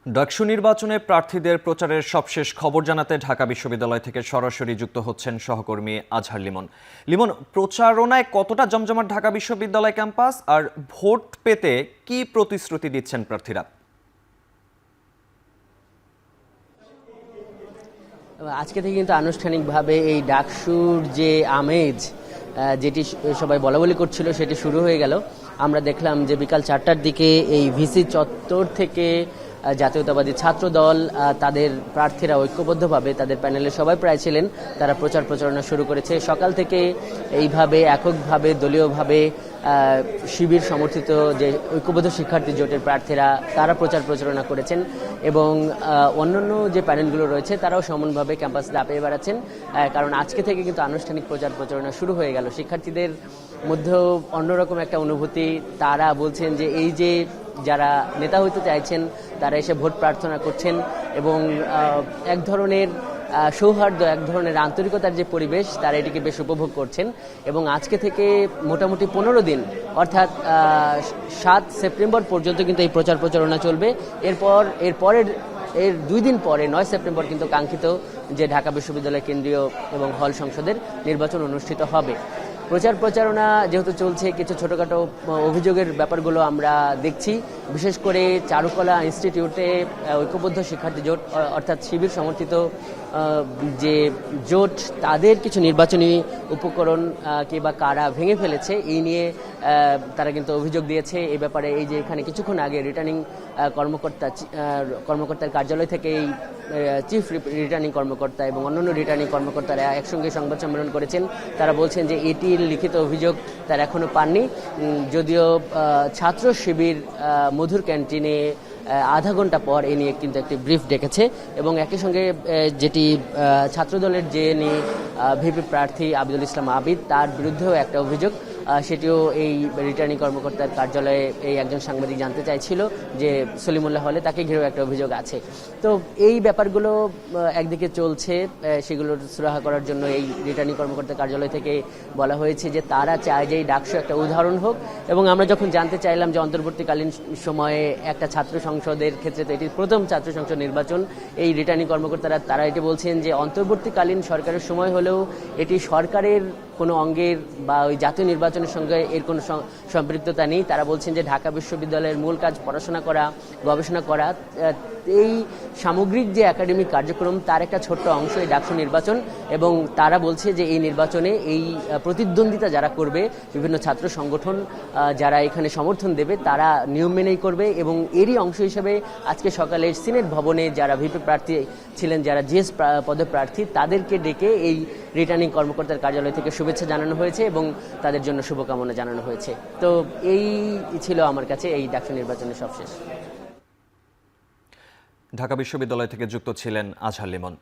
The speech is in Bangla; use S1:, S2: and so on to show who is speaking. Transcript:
S1: ডাকসু নির্বাচনে প্রার্থীদের প্রচারের সবশেষ খবর জানাতে ঢাকা বিশ্ববিদ্যালয় থেকে সরাসরি যুক্ত হচ্ছেন সহকর্মী আজহার লিমন। লিমন, প্রচারণায় কতটা জমজমাট ঢাকা বিশ্ববিদ্যালয় ক্যাম্পাস, আর ভোট পেতে কি প্রতিশ্রুতি দিচ্ছেন প্রার্থীরা?
S2: আজকে থেকে কিন্তু আনুষ্ঠানিকভাবে এই ডাকসুর যে আমেজ যেটি সবাই বলাবলি করছিল সেটি শুরু হয়ে গেল। আমরা দেখলাম যে বিকাল 4টার দিকে এই ভিসি চত্বর থেকে জাতীয়তাবাদী ছাত্র দল তাদের প্রার্থীরা ঐক্যবদ্ধভাবে তাদের প্যানেলে সবাই প্রায় ছিলেন, তারা প্রচার প্রচারণা শুরু করেছে। সকাল থেকে এইভাবে এককভাবে দলীয়ভাবে শিবির সমর্থিত যে ঐক্যবদ্ধ শিক্ষার্থী জোটের প্রার্থীরা তারা প্রচার প্রচারণা করেছেন এবং অন্যান্য যে প্যানেলগুলো রয়েছে তারাও সমানভাবে ক্যাম্পাসে দাপিয়ে বেড়াচ্ছেন, কারণ আজকে থেকে কিন্তু আনুষ্ঠানিক প্রচার প্রচারণা শুরু হয়ে গেল। শিক্ষার্থীদের মধ্যেও অন্যরকম একটা অনুভূতি। তারা বলছেন যে এই যে যারা নেতা হইতে চাইছেন তারা এসে ভোট প্রার্থনা করছেন এবং এক ধরনের সৌহার্দ্য, এক ধরনের আন্তরিকতার যে পরিবেশ তারা এটিকে বেশ উপভোগ করছেন। এবং আজকে থেকে মোটামুটি 15 দিন অর্থাৎ 7 সেপ্টেম্বর পর্যন্ত কিন্তু এই প্রচার প্রচারণা চলবে। এর 2 দিন পরে 9 সেপ্টেম্বর কিন্তু কাঙ্ক্ষিত যে ঢাকা বিশ্ববিদ্যালয় কেন্দ্রীয় এবং হল সংসদের নির্বাচন অনুষ্ঠিত হবে। প্রচার প্রচারণা যেহেতু চলছে, কিছু ছোটোখাটো অভিযোগের ব্যাপারগুলো আমরা দেখছি। বিশেষ করে চারুকলা ইনস্টিটিউটে ঐক্যবদ্ধ শিক্ষার্থী জোট অর্থাৎ শিবির সমর্থিত যে জোট তাদের কিছু নির্বাচনী উপকরণ কিংবা কারা ভেঙে ফেলেছে এই নিয়ে তারা কিন্তু অভিযোগ দিয়েছে। এই ব্যাপারে এই যে এখানে কিছুক্ষণ আগে রিটার্নিং কর্মকর্তার কার্যালয় থেকে এই চিফ রিটার্নিং কর্মকর্তা এবং অন্যান্য রিটার্নিং কর্মকর্তারা একসঙ্গে সংবাদ সম্মেলন করেছেন। তারা বলছেন যে এটির লিখিত অভিযোগ তারা এখনো পাননি, যদিও ছাত্র শিবির মধুর ক্যান্টিনে আধা ঘন্টা পর এ নিয়ে কিন্তু একটি ব্রিফ ডেকেছে এবং একই সঙ্গে যেটি ছাত্রদলের যে ভিপি প্রার্থী আবিদুল ইসলাম আবিদ তার বিরুদ্ধেও একটা অভিযোগ, সেটিও এই রিটার্নিং কর্মকর্তার কার্যালয়ে এই একজন সাংবাদিক জানতে চাইছিল যে সলিমুল্লাহ হলে তাকে ঘিরেও একটা অভিযোগ আছে। তো এই ব্যাপারগুলো একদিকে চলছে, সেগুলো সুরাহা করার জন্য এই রিটার্নিং কর্মকর্তার কার্যালয় থেকে বলা হয়েছে যে তারা চায় যে এই ডাকসু একটা উদাহরণ হোক। এবং আমরা যখন জানতে চাইলাম যে অন্তর্বর্তীকালীন সময়ে একটা ছাত্র সংসদের ক্ষেত্রে তো এটি প্রথম ছাত্র সংসদ নির্বাচন, এই রিটার্নিং কর্মকর্তারা তারা এটি বলছেন যে অন্তর্বর্তীকালীন সরকারের সময় হলেও এটি সরকারের কোনো অঙ্গের বা ওই জাতীয় নির্বাচনের সঙ্গে এর কোনো সম্পৃক্ততা নেই। তারা বলছেন যে ঢাকা বিশ্ববিদ্যালয়ের মূল কাজ পড়াশোনা করা, গবেষণা করা, এই সামগ্রিক যে একাডেমিক কার্যক্রম তার একটা ছোট্ট অংশ এই ডাকসু নির্বাচন। এবং তারা বলছে যে এই নির্বাচনে এই প্রতিদ্বন্দ্বিতা যারা করবে, বিভিন্ন ছাত্র সংগঠন যারা এখানে সমর্থন দেবে তারা নিয়ম মেনেই করবে। এবং এরই অংশ হিসেবে আজকে সকালে সিনেট ভবনে যারা ভিপি প্রার্থী ছিলেন, যারা জিএস পদপ্রার্থী, তাদেরকে ডেকে এই রিটার্নিং কর্মকর্তার কার্যালয় থেকে শুভেচ্ছা জানানো হয়েছে এবং তাদের জন্য শুভকামনা জানানো হয়েছে। তো এই ছিল আমার কাছে এই ডাকসু নির্বাচনের সবশেষ।
S1: ঢাকা বিশ্ববিদ্যালয় থেকে যুক্ত ছিলেন আজহার লিমন।